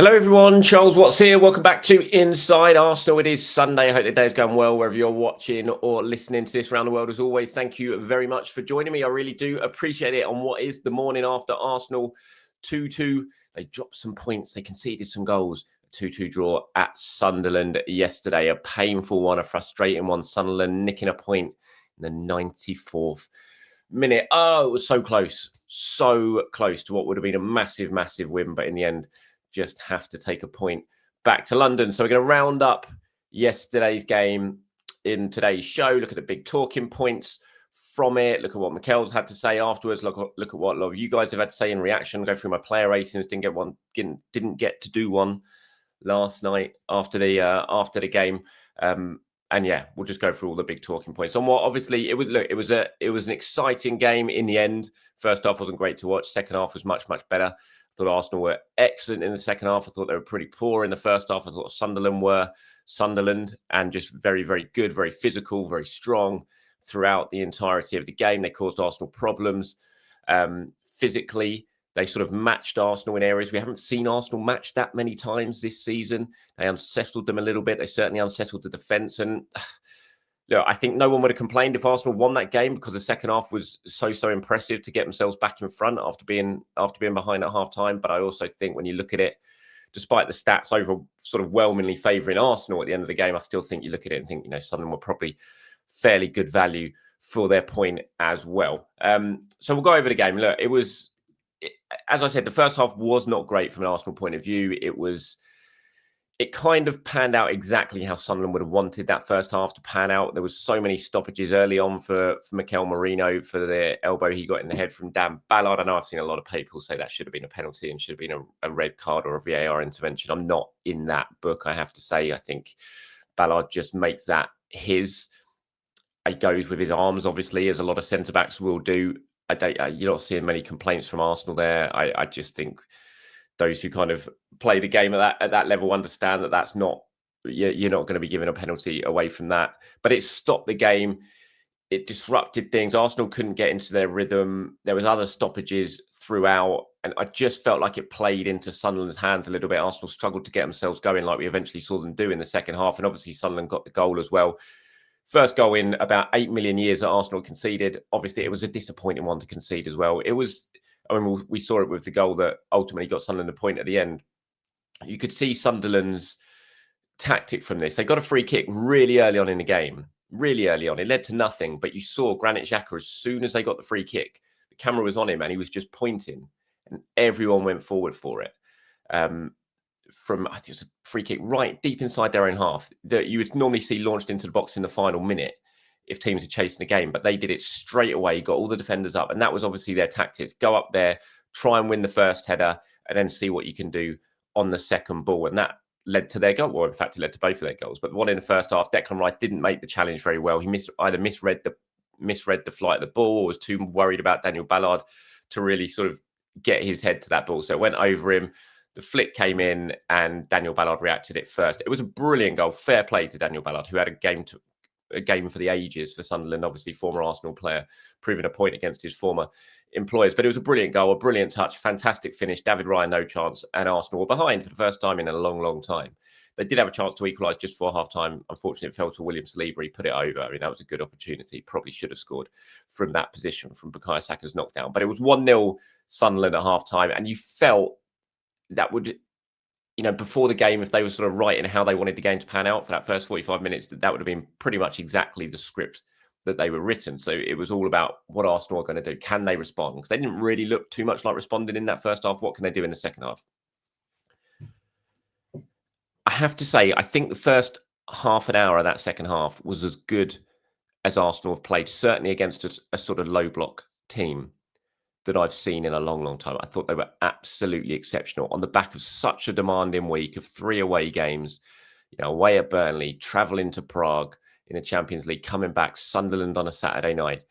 Hello, everyone. Charles Watts here. Welcome back to Inside Arsenal. It is Sunday. I hope the day is going well wherever you're watching or listening to this around the world. As always, thank you very much for joining me. I really do appreciate it on what is the morning after Arsenal 2-2. They dropped some points. They conceded some goals. 2-2 draw at Sunderland yesterday. A painful one, a frustrating one. Sunderland nicking a point in the 94th minute. Oh, it was so close. So close to what would have been a massive, massive win. But in the end, just have to take a point back to London. So we're going to round up yesterday's game in today's show, look at the big talking points from it, look at what Mikel's had to say afterwards, look at what a lot of you guys have had to say in reaction, go through my player ratings, didn't get to do one last night after the game. And yeah, we'll just go through all the big talking points on what obviously it was an exciting game in the end. First half wasn't great to watch. Second half was much, much better. I thought Arsenal were excellent in the second half. I thought they were pretty poor in the first half. I thought Sunderland were Sunderland and just very, very good, very physical, very strong throughout the entirety of the game. They caused Arsenal problems. Physically, they sort of matched Arsenal in areas. We haven't seen Arsenal match that many times this season. They unsettled them a little bit. They certainly unsettled the defence. And look, I think no one would have complained if Arsenal won that game because the second half was so impressive to get themselves back in front after being behind at half time. But I also think when you look at it, despite the stats over sort of whelmingly favouring Arsenal at the end of the game, I still think you look at it and think, Sunderland were probably fairly good value for their point as well. So we'll go over the game. Look, as I said, the first half was not great from an Arsenal point of view. It kind of panned out exactly how Sunderland would have wanted that first half to pan out. There was so many stoppages early on for Mikel Merino for the elbow he got in the head from Dan Ballard. I know I've seen a lot of people say that should have been a penalty and should have been a red card or a VAR intervention. I'm not in that book, I have to say. I think Ballard just makes that his. He goes with his arms, obviously, as a lot of centre-backs will do. You're not seeing many complaints from Arsenal there. I just think those who kind of play the game at that level understand that that's not, you're not going to be given a penalty away from that. But it stopped the game. It disrupted things. Arsenal couldn't get into their rhythm. There was other stoppages throughout. And I just felt like it played into Sunderland's hands a little bit. Arsenal struggled to get themselves going like we eventually saw them do in the second half. And obviously Sunderland got the goal as well. First goal in about 8 million years that Arsenal conceded. Obviously, it was a disappointing one to concede as well. We saw it with the goal that ultimately got Sunderland a point at the end. You could see Sunderland's tactic from this. They got a free kick really early on in the game. Really early on. It led to nothing, but you saw Granit Xhaka, as soon as they got the free kick, the camera was on him and he was just pointing and everyone went forward for it. I think it was a free kick right deep inside their own half that you would normally see launched into the box in the final minute if teams are chasing the game, but they did it straight away, got all the defenders up, and that was obviously their tactics. Go up there, try and win the first header, and then see what you can do on the second ball. And that led to their goal, or in fact, it led to both of their goals. But the one in the first half, Declan Rice didn't make the challenge very well. He either misread the flight of the ball or was too worried about Daniel Ballard to really sort of get his head to that ball. So it went over him. The flick came in and Daniel Ballard reacted it first. It was a brilliant goal. Fair play to Daniel Ballard, who had a game for the ages for Sunderland, obviously former Arsenal player, proving a point against his former employers. But it was a brilliant goal, a brilliant touch, fantastic finish. David Raya, no chance, and Arsenal were behind for the first time in a long, long time. They did have a chance to equalise just before half-time. Unfortunately, it fell to William Saliba. He put it over. I mean, that was a good opportunity. Probably should have scored from that position, from Bukayo Saka's knockdown. But it was 1-0 Sunderland at half-time, and you felt that would, before the game, if they were sort of right in how they wanted the game to pan out for that first 45 minutes, that would have been pretty much exactly the script that they were written. So it was all about what Arsenal are going to do. Can they respond? Because they didn't really look too much like responding in that first half. What can they do in the second half? I have to say, I think the first half an hour of that second half was as good as Arsenal have played, certainly against a sort of low block team that I've seen in a long, long time. I thought they were absolutely exceptional on the back of such a demanding week of 3 away games, away at Burnley, travelling to Prague in the Champions League, coming back, Sunderland on a Saturday night.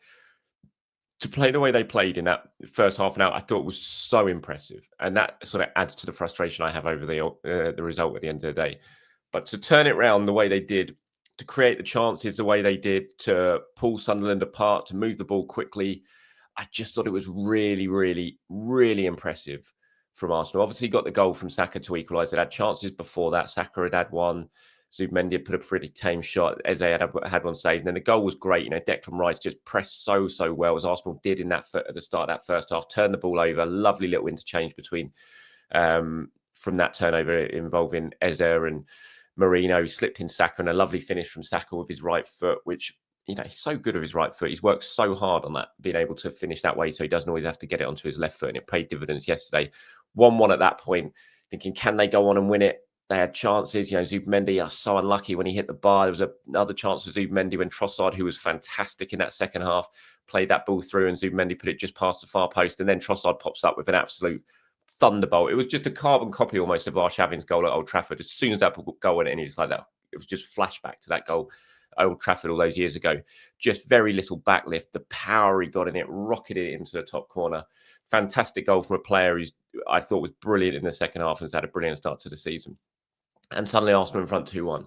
To play the way they played in that first half an hour, I thought was so impressive. And that sort of adds to the frustration I have over the result at the end of the day. But to turn it around the way they did, to create the chances the way they did, to pull Sunderland apart, to move the ball quickly, I just thought it was really, really, really impressive from Arsenal. Obviously, got the goal from Saka to equalise. They had chances before that. Saka had one. Zubimendi had put a pretty tame shot. Eze had one saved. And then the goal was great. Declan Rice just pressed so well, as Arsenal did in that at the start of that first half. Turned the ball over. Lovely little interchange between from that turnover involving Eze and Marino. Slipped in Saka, and a lovely finish from Saka with his right foot, which, he's so good with his right foot. He's worked so hard on that, being able to finish that way, so he doesn't always have to get it onto his left foot, and it paid dividends yesterday. 1-1 at that point, thinking, can they go on and win it? They had chances. Zubimendi are so unlucky when he hit the bar. There was another chance for Zubimendi when Trossard, who was fantastic in that second half, played that ball through, and Zubimendi put it just past the far post, and then Trossard pops up with an absolute thunderbolt. It was just a carbon copy almost of Arshavin's goal at Old Trafford. As soon as that goal went in, it's like that. It was just flashback to that goal at Old Trafford all those years ago. Just very little backlift. The power he got in it, rocketed it into the top corner. Fantastic goal from a player who's, I thought, was brilliant in the second half and has had a brilliant start to the season. And suddenly Arsenal in front 2-1.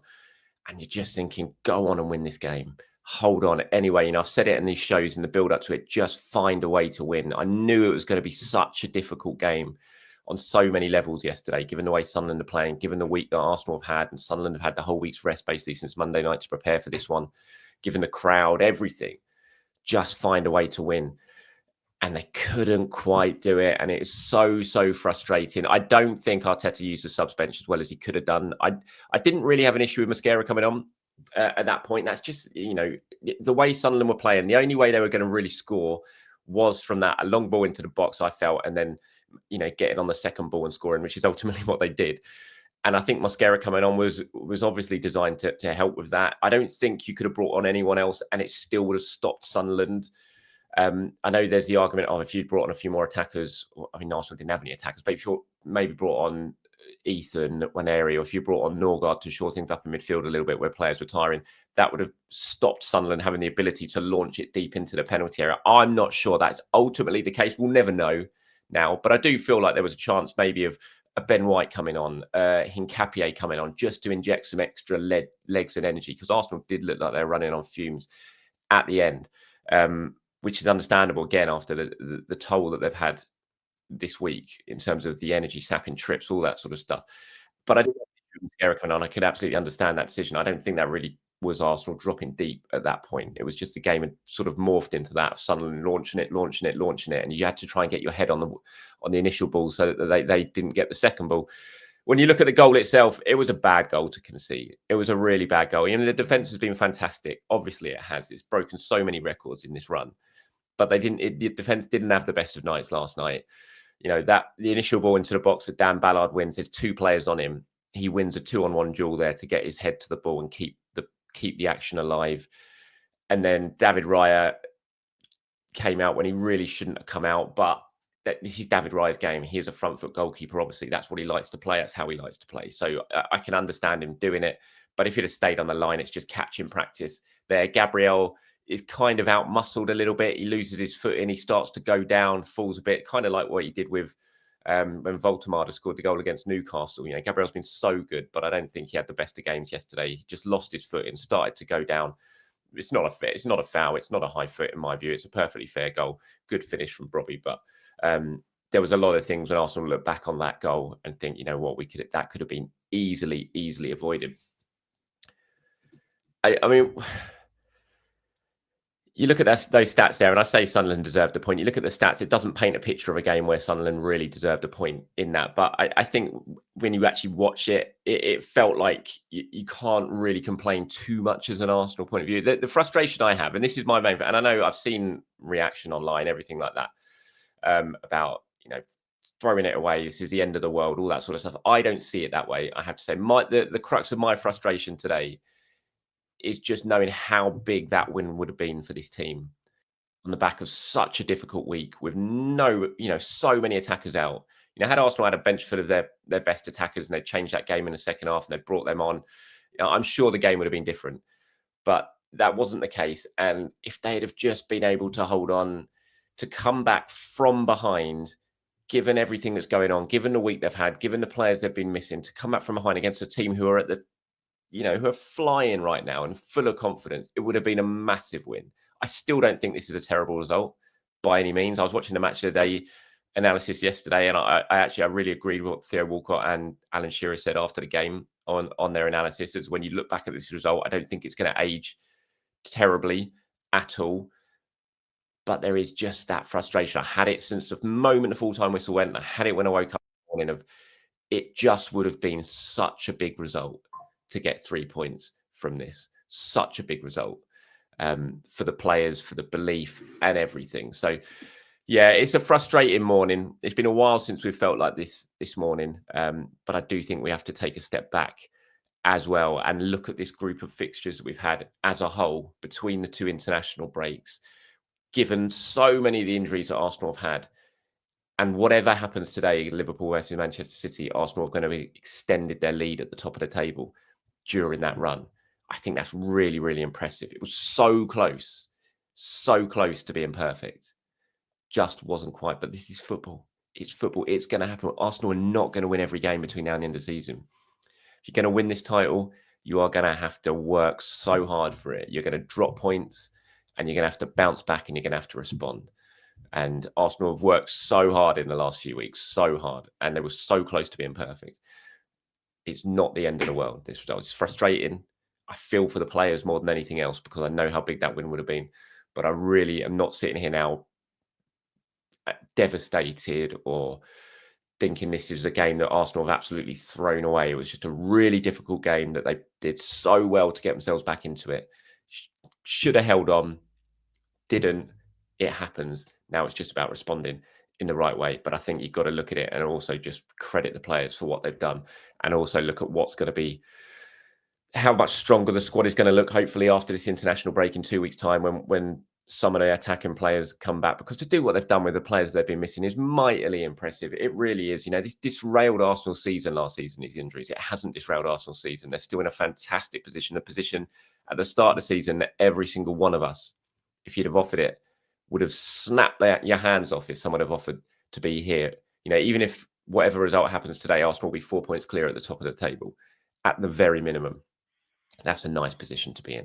And you're just thinking, go on and win this game. Hold on. Anyway, I've said it in these shows in the build up to it, just find a way to win. I knew it was going to be such a difficult game on so many levels yesterday, given the way Sunderland are playing, given the week that Arsenal have had, and Sunderland have had the whole week's rest basically since Monday night to prepare for this one, given the crowd, everything. Just find a way to win. And they couldn't quite do it. And it's so frustrating. I don't think Arteta used the subs bench as well as he could have done. I didn't really have an issue with Mosquera coming on at that point. That's just, the way Sunderland were playing. The only way they were going to really score was from that, a long ball into the box, I felt, and then, getting on the second ball and scoring, which is ultimately what they did. And I think Mosquera coming on was obviously designed to help with that. I don't think you could have brought on anyone else and it still would have stopped Sunderland. I know there's the argument of, if you'd brought on a few more attackers, Arsenal didn't have any attackers, but if you maybe brought on Ethan at one area, or if you brought on Norgard to shore things up in midfield a little bit where players were tiring, that would have stopped Sunderland having the ability to launch it deep into the penalty area. I'm not sure that's ultimately the case. We'll never know now, but I do feel like there was a chance maybe of a Ben White coming on, Hincapié coming on, just to inject some extra legs and energy, because Arsenal did look like they were running on fumes at the end. Which is understandable, again, after the toll that they've had this week in terms of the energy sapping trips, all that sort of stuff. But I didn't think Mosquera coming on. I could absolutely understand that decision. I don't think that really was Arsenal dropping deep at that point. It was just a game that sort of morphed into that of Sunderland launching it, and you had to try and get your head on the initial ball so that they didn't get the second ball. When you look at the goal itself, it was a bad goal to concede. It was a really bad goal. The defense has been fantastic. Obviously, it has. It's broken so many records in this run. But the defense didn't have the best of nights last night. That the initial ball into the box that Dan Ballard wins, there's two players on him. He wins a 2-on-1 duel there to get his head to the ball and keep the action alive. And then David Raya came out when he really shouldn't have come out. But this is David Raya's game. He is a front foot goalkeeper. Obviously, that's what he likes to play. That's how he likes to play. So I can understand him doing it. But if he'd have stayed on the line, it's just catching practice there. Gabriel is kind of out-muscled a little bit. He loses his foot in. He starts to go down, falls a bit, kind of like what he did with when Voltemade scored the goal against Newcastle. Gabriel's been so good, but I don't think he had the best of games yesterday. He just lost his foot and started to go down. It's not a foul. It's not a high foot in my view. It's a perfectly fair goal. Good finish from Robbie, but there was a lot of things when Arsenal look back on that goal and think, that could have been easily avoided. I mean, you look at those stats there, and I say Sunderland deserved a point. You look at the stats, it doesn't paint a picture of a game where Sunderland really deserved a point in that. But I think when you actually watch it, it felt like you can't really complain too much as an Arsenal point of view. The frustration I have, and this is my main, and I know I've seen reaction online, everything like that, about, throwing it away, this is the end of the world, all that sort of stuff. I don't see it that way. I have to say, the crux of my frustration today is just knowing how big that win would have been for this team on the back of such a difficult week with so many attackers out. Had Arsenal had a bench full of their best attackers and they changed that game in the second half and they brought them on, I'm sure the game would have been different. But that wasn't the case. And if they'd have just been able to hold on, to come back from behind, given everything that's going on, given the week they've had, given the players they've been missing, to come back from behind against a team who are at the who are flying right now and full of confidence, it would have been a massive win. I still don't think this is a terrible result by any means. I was watching the match the other day. analysis yesterday, and I really agreed with what Theo Walcott and Alan Shearer said after the game on their analysis. Is when you look back at this result, I don't think it's going to age terribly at all. But there is just that frustration. I had it since the moment the full-time whistle went. I had it when I woke up in the morning of it just would have been such a big result to get 3 points from this. Such a big result for the players, for the belief and everything. So, yeah, it's a frustrating morning. It's been a while since we've felt like this morning. But I do think we have to take a step back as well and look at this group of fixtures that we've had as a whole between the two international breaks, given so many of the injuries that Arsenal have had. And whatever happens today, Liverpool versus Manchester City, Arsenal are going to be extended their lead at the top of the table during that run. I think that's really, really impressive. It was so close to being perfect. Just wasn't quite. But this is football. It's football. It's going to happen. Arsenal are not going to win every game between now and the end of the season. If you're going to win this title, you are going to have to work so hard for it. You're going to drop points and you're going to have to bounce back and you're going to have to respond. And Arsenal have worked so hard in the last few weeks, so hard. And they were so close to being perfect. It's not the end of the world, this result. It's frustrating. I feel for the players more than anything else because I know how big that win would have been. But I really am not sitting here now devastated or thinking this is a game that Arsenal have absolutely thrown away. It was just a really difficult game that they did so well to get themselves back into it. Should have held on, didn't. It happens. Now it's just about responding in the right way. But I think you've got to look at it and also just credit the players for what they've done and also look at what's going to be, how much stronger the squad is going to look, hopefully, after this international break in 2 weeks' time when some of the attacking players come back. Because to do what they've done with the players they've been missing is mightily impressive. It really is. You know, this disrailed Arsenal season last season, these injuries. It hasn't disrailed Arsenal season. They're still in a fantastic position, a position at the start of the season that every single one of us, if you'd have offered it, would have snapped your hands off if someone had offered to be here. You know, even if whatever result happens today, Arsenal will be 4 points clear at the top of the table at the very minimum. That's a nice position to be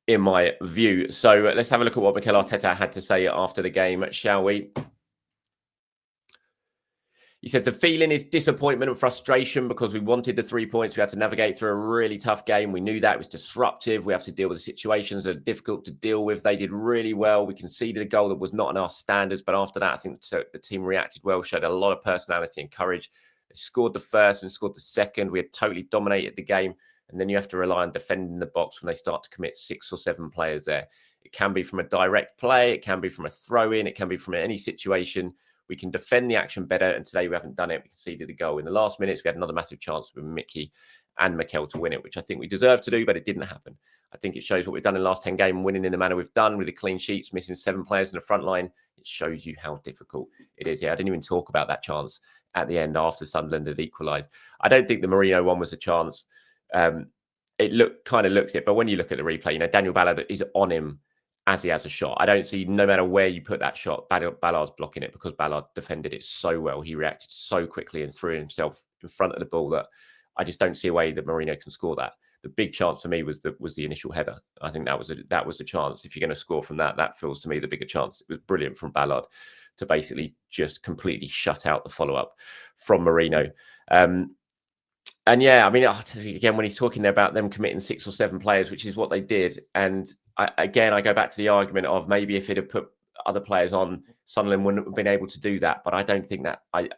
in my view. So let's have a look at what Mikel Arteta had to say after the game, shall we? He says the feeling is disappointment and frustration because we wanted the 3 points. We had to navigate through a really tough game. We knew that it was disruptive. We have to deal with the situations that are difficult to deal with. They did really well. We conceded a goal that was not on our standards. But after that, I think the team reacted well, showed a lot of personality and courage. They scored the first and scored the second. We had totally dominated the game. And then you have to rely on defending the box when they start to commit 6 or 7 players there. It can be from a direct play. It can be from a throw-in. It can be from any situation. We can defend the action better, and today we haven't done it. We conceded a goal in the last minutes. We had another massive chance with Mickey and Mikel to win it, which I think we deserved to do, but it didn't happen. I think it shows what we've done in the last 10 games, winning in the manner we've done with the clean sheets, missing 7 players in the front line. It shows you how difficult it is. Yeah, I didn't even talk about that chance at the end after Sunderland had equalised. I don't think the Marino one was a chance. It kind of looks it, but when you look at the replay, you know, Daniel Ballard is on him as he has a shot. I don't see, no matter where you put that shot, Ballard's blocking it because Ballard defended it so well. He reacted so quickly and threw himself in front of the ball that I just don't see a way that Marino can score that. The big chance for me was the initial header. I think that was a chance. If you're going to score from that, that feels to me the bigger chance. It was brilliant from Ballard to basically just completely shut out the follow-up from Marino. And yeah, I mean, again, when he's talking there about them committing 6 or 7 players, which is what they did. And I go back to the argument of maybe if it had put other players on, Sunderland wouldn't have been able to do that. But I don't think that, I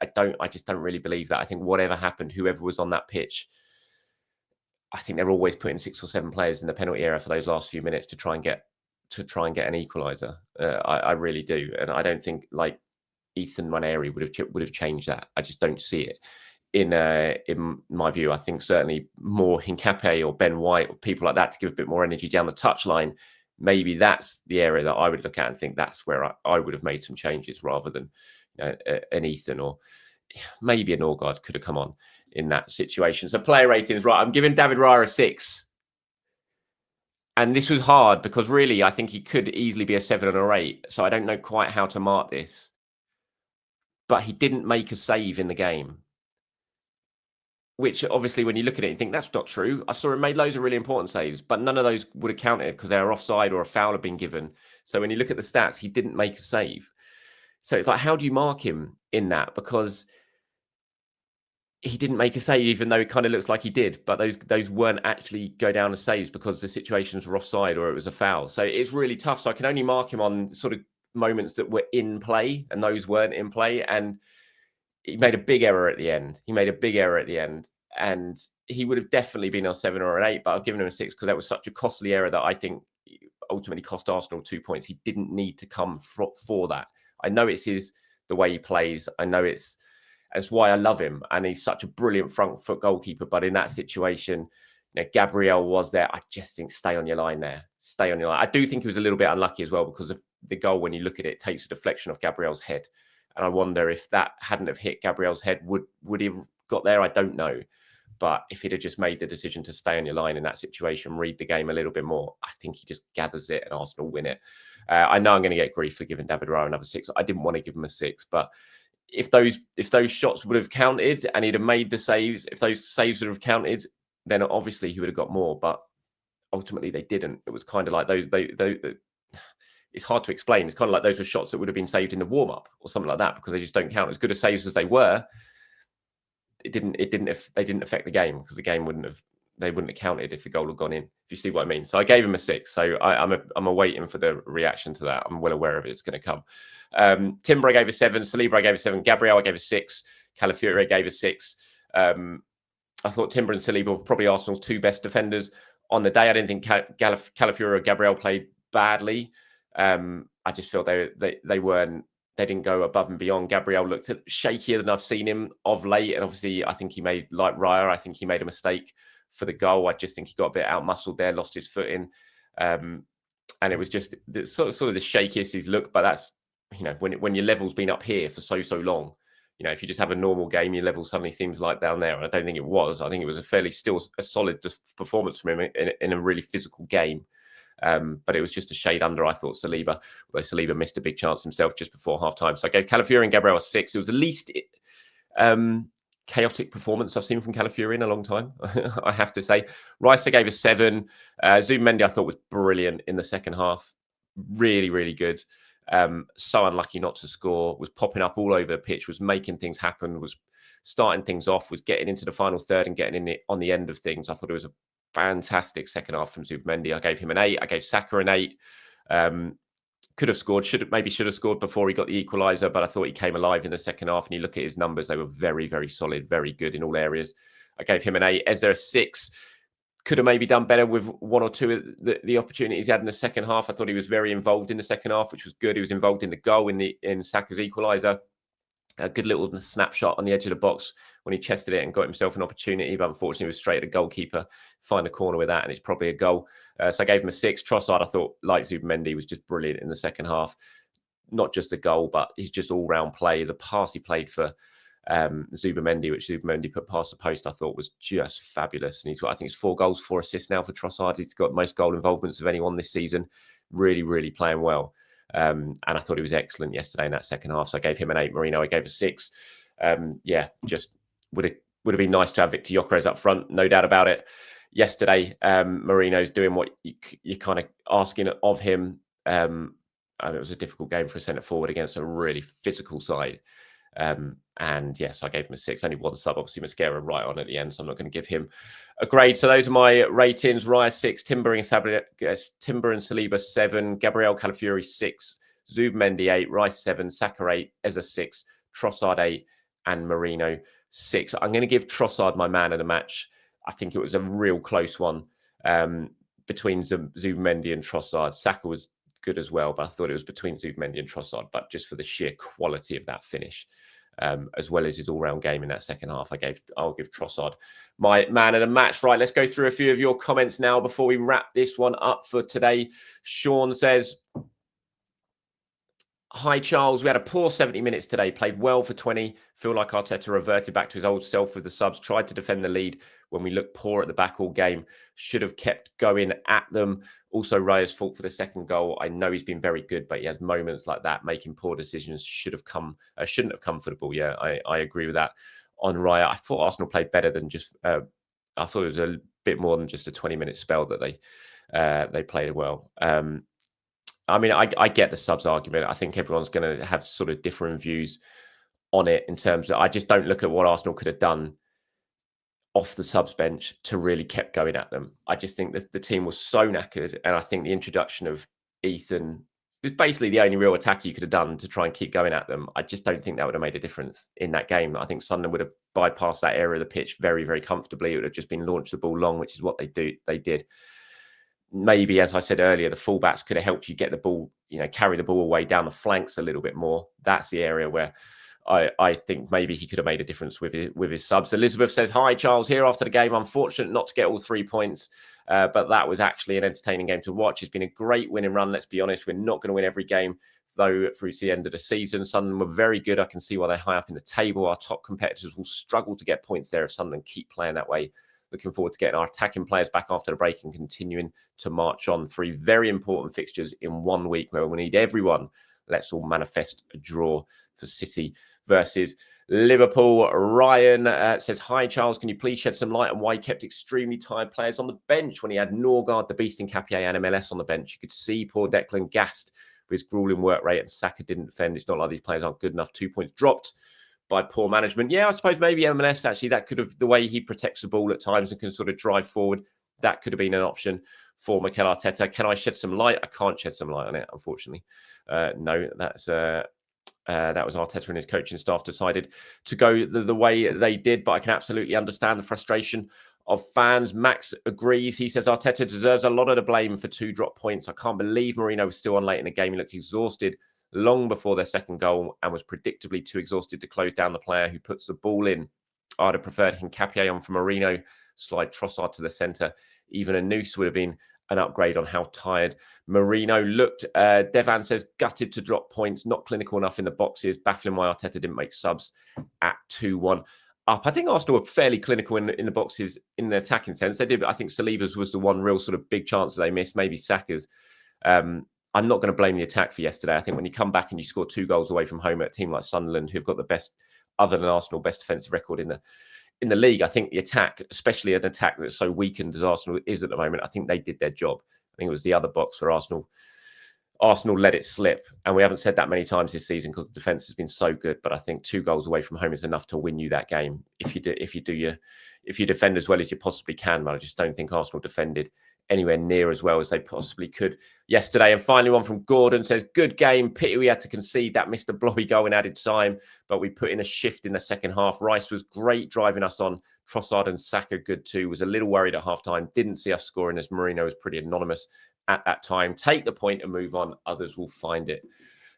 just don't really believe that. I think whatever happened, whoever was on that pitch, I think they're always putting 6 or 7 players in the penalty area for those last few minutes to try and get an equaliser. I really do. And I don't think like Ethan Nwaneri would have changed that. I just don't see it. In my view, I think certainly more Hincapié or Ben White or people like that to give a bit more energy down the touchline. Maybe that's the area that I would look at and think that's where I would have made some changes rather than an Ethan, or maybe a Norgard could have come on in that situation. So player ratings, right? I'm giving David Raya a 6. And this was hard because really I think he could easily be a 7 or 8. So I don't know quite how to mark this. But he didn't make a save in the game. Which obviously, when you look at it, you think that's not true. I saw him made loads of really important saves, but none of those would have counted because they were offside or a foul had been given. So when you look at the stats, he didn't make a save. So it's like, how do you mark him in that? Because he didn't make a save, even though it kind of looks like he did. But those weren't actually go down as saves because the situations were offside or it was a foul. So it's really tough. So I can only mark him on sort of moments that were in play, and those weren't in play. And he made a big error at the end. He made a big error at the end, and he would have definitely been a 7 or an 8. But I've given him a 6 because that was such a costly error that I think ultimately cost Arsenal 2 points. He didn't need to come for that. I know it's the way he plays. I know that's why I love him, and he's such a brilliant front foot goalkeeper. But in that situation, Gabriel was there. I just think stay on your line there. Stay on your line. I do think he was a little bit unlucky as well because of the goal. When you look at it, takes a deflection off Gabriel's head, and I wonder if that hadn't have hit Gabriel's head, would he have got there? I don't know. But if he'd have just made the decision to stay on your line in that situation, read the game a little bit more, I think he just gathers it and Arsenal win it. I know I'm going to get grief for giving David Raya another 6. I didn't want to give him a 6, but if those shots would have counted and he'd have made the saves, if those saves would have counted, then obviously he would have got more. But ultimately they didn't. It was kind of like those it's hard to explain. It's kind of like those were shots that would have been saved in the warm-up or something like that because they just don't count. As good as saves as they were, they didn't affect the game because the game wouldn't have counted if the goal had gone in. If you see what I mean. So I gave him a 6. So I'm awaiting for the reaction to that. I'm well aware of it. It's going to come. Timber I gave a 7. Saliba I gave a 7. Gabriel I gave a 6. Calafiori gave a 6. I thought Timber and Saliba were probably Arsenal's 2 best defenders on the day. I didn't think Calafiori or Gabriel played badly. I just felt they didn't go above and beyond. Gabriel looked shakier than I've seen him of late. And obviously, I think he made, like Raya, I think he made a mistake for the goal. I just think he got a bit out-muscled there, lost his footing. And it was just sort of the shakiest he's looked. But that's, when your level's been up here for so long, if you just have a normal game, your level suddenly seems like down there. And I don't think it was. I think it was a solid performance from him in a really physical game. But it was just a shade under, I thought, Saliba, although Saliba missed a big chance himself just before half-time. So I gave Calafiori and Gabriel a 6. It was the least chaotic performance I've seen from Calafiori in a long time, I have to say. Rice I gave a 7. Zubimendi I thought was brilliant in the second half. Really, really good. So unlucky not to score, was popping up all over the pitch, was making things happen, was starting things off, was getting into the final third and getting in it on the end of things. I thought it was a fantastic second half from Zubimendi. I gave him an 8. I gave Saka an 8. Could have scored, should have scored before he got the equaliser, but I thought he came alive in the second half. And you look at his numbers, they were very, very solid, very good in all areas. I gave him an 8. Eze a 6. Could have maybe done better with 1 or 2 of the opportunities he had in the second half. I thought he was very involved in the second half, which was good. He was involved in the goal in Saka's equaliser. A good little snapshot on the edge of the box when he chested it and got himself an opportunity, but unfortunately was straight at the goalkeeper. Find a corner with that, and it's probably a goal. So I gave him a 6. Trossard, I thought, like Zubimendi, was just brilliant in the second half. Not just a goal, but he's just all-round play. The pass he played for Zubimendi, which Zubimendi put past the post, I thought was just fabulous. And he's got, I think it's 4 goals, 4 assists now for Trossard. He's got most goal involvements of anyone this season. Really, really playing well. And I thought he was excellent yesterday in that second half. So I gave him an 8. Marino, I gave a 6. Just would have been nice to have Victor Gyökeres up front, no doubt about it. Yesterday, Marino's doing what you're kind of asking of him. And it was a difficult game for a centre forward against a really physical side. And yes, I gave him a 6. Only 1 sub, obviously Mascara right on at the end, so I'm not going to give him a grade. So those are my ratings. Raya 6, Timber and Saliba 7, Gabriel Calafiori 6, Zubimendi 8, Rice 7, Saka 8, Eze 6, Trossard 8, and Marino 6. I'm going to give Trossard my man of the match. I think it was a real close one between Zubimendi and Trossard. Saka was good as well, but I thought it was between Zubimendi and Trossard. But just for the sheer quality of that finish, as well as his all-round game in that second half, I'll give Trossard my man of the match. Right, let's go through a few of your comments now before we wrap this one up for today. Sean says, hi, Charles. We had a poor 70 minutes today. Played well for 20. Feel like Arteta reverted back to his old self with the subs. Tried to defend the lead when we looked poor at the back all game. Should have kept going at them. Also, Raya's fault for the second goal. I know he's been very good, but he has moments like that. Making poor decisions shouldn't have come for the ball. Yeah, I agree with that. On Raya, I thought Arsenal played better than just... I thought it was a bit more than just a 20-minute spell that they played well. I mean, I get the subs argument. I think everyone's going to have sort of different views on it in terms of I just don't look at what Arsenal could have done off the subs bench to really kept going at them. I just think that the team was so knackered, and I think the introduction of Ethan was basically the only real attack you could have done to try and keep going at them. I just don't think that would have made a difference in that game. I think Sunderland would have bypassed that area of the pitch very, very comfortably. It would have just been launched the ball long, which is what they did. Maybe, as I said earlier, the fullbacks could have helped you get the ball, carry the ball away down the flanks a little bit more. That's the area where I think maybe he could have made a difference with his subs. Elizabeth says, "Hi, Charles, here after the game. Unfortunate not to get all 3 points, but that was actually an entertaining game to watch. It's been a great winning run. Let's be honest, we're not going to win every game, though, through to the end of the season. Sunderland were very good. I can see why they're high up in the table. Our top competitors will struggle to get points there if Sunderland keep playing that way. Looking forward to getting our attacking players back after the break and continuing to march on. 3 very important fixtures in 1 week where we need everyone. Let's all manifest a draw for City versus Liverpool." Ryan says, "Hi, Charles. Can you please shed some light on why he kept extremely tired players on the bench when he had Norgard, the Beast in Capier, and MLS on the bench? You could see poor Declan gassed with his grueling work rate, and Saka didn't defend. It's not like these players aren't good enough. 2 points dropped by poor management." Yeah, I suppose maybe MLS, actually, that could have, the way he protects the ball at times and can sort of drive forward, that could have been an option for Mikel Arteta. Can I shed some light? I can't shed some light on it, unfortunately. No, that was Arteta and his coaching staff decided to go the way they did, but I can absolutely understand the frustration of fans. Max agrees. He says Arteta deserves a lot of the blame for 2 drop points. I can't believe Marino was still on late in the game. He looked exhausted long before their second goal and was predictably too exhausted to close down the player who puts the ball in. I'd have preferred Hincapié on for Marino, slide Trossard to the centre. Even a noose would have been an upgrade on how tired Marino looked. Devan says, "Gutted to drop points, not clinical enough in the boxes. Baffling why Arteta didn't make subs at 2-1 up." I think Arsenal were fairly clinical in the boxes in the attacking sense. They did, but I think Saliba's was the one real sort of big chance that they missed, maybe Saka's. I'm not going to blame the attack for yesterday. I think when you come back and you score 2 goals away from home at a team like Sunderland, who've got the best, other than Arsenal, best defensive record in the league, I think the attack, especially an attack that's so weakened as Arsenal is at the moment, I think they did their job. I think it was the other box where Arsenal let it slip. And we haven't said that many times this season because the defense has been so good. But I think 2 goals away from home is enough to win you that game if you defend as well as you possibly can. But I just don't think Arsenal defended anywhere near as well as they possibly could yesterday. And finally, one from Gordon says, "Good game. Pity we had to concede that Mr. Blobby goal in added time, but we put in a shift in the second half. Rice was great driving us on. Trossard and Saka good too. Was a little worried at halftime. Didn't see us scoring as Marino was pretty anonymous at that time. Take the point and move on. Others will find it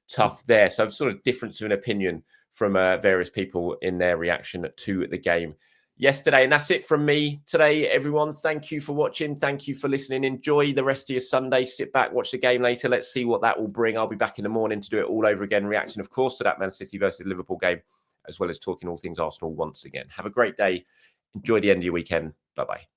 tough there." So sort of difference of an opinion from various people in their reaction to the game yesterday. And that's it from me today, everyone. Thank you for watching. Thank you for listening. Enjoy the rest of your Sunday. Sit back, watch the game later. Let's see what that will bring. I'll be back in the morning to do it all over again. Reaction, of course, to that Man City versus Liverpool game, as well as talking all things Arsenal once again. Have a great day. Enjoy the end of your weekend. Bye-bye.